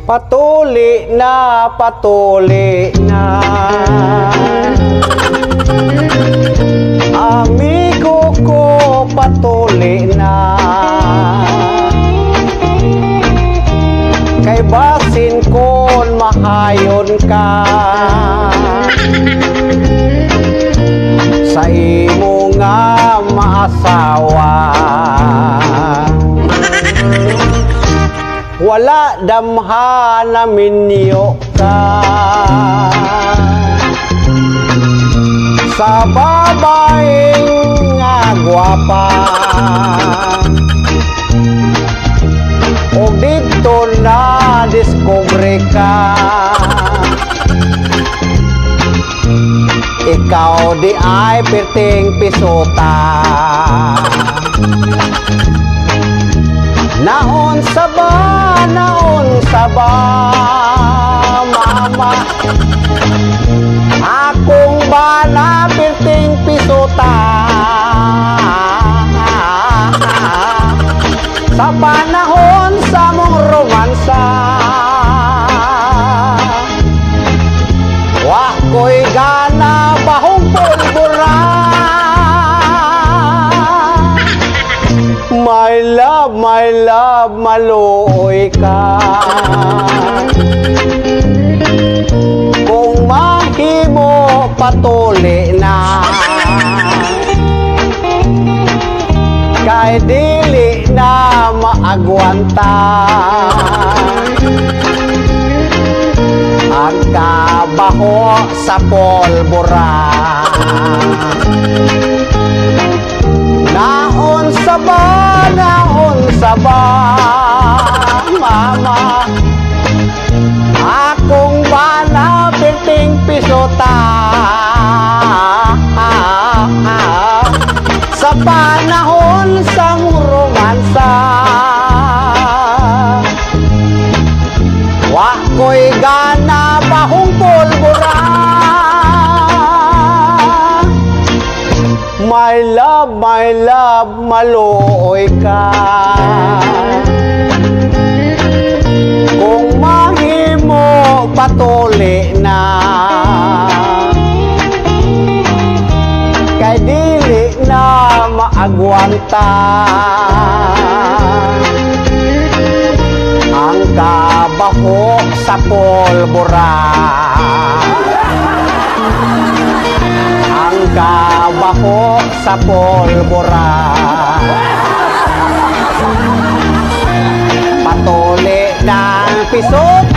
Patuli na, patuli na. Amigo ko, patuli na. Kay basin kon mahayon ka. Sa imo nga maasawa. Wala damha na minyo ka. Sa babaeng nga gwapa. O dito na discovery ka. Ikaw di ay perting pisota. Naon sa ba, mama. Akong ba na perting pisota. Sa panahon sa mong romansa. Wa ko'y gana bahong pulbura. My love, maluoy ka. Kung mahimo patuli na. Kay dili na maagwanta. Ang kabaho sa polbora. Naon sa ba, mama. Akong ba na perting pisota. Sa panahon sa romansa. Wa ko'y gana bahong pulbura. My love, maluoy ka. Kung mahimo patuli na. Kay dili na maagwanta. Ang kabaho sa polbora. Ang kabaho sa polbora. Patuli ng pisot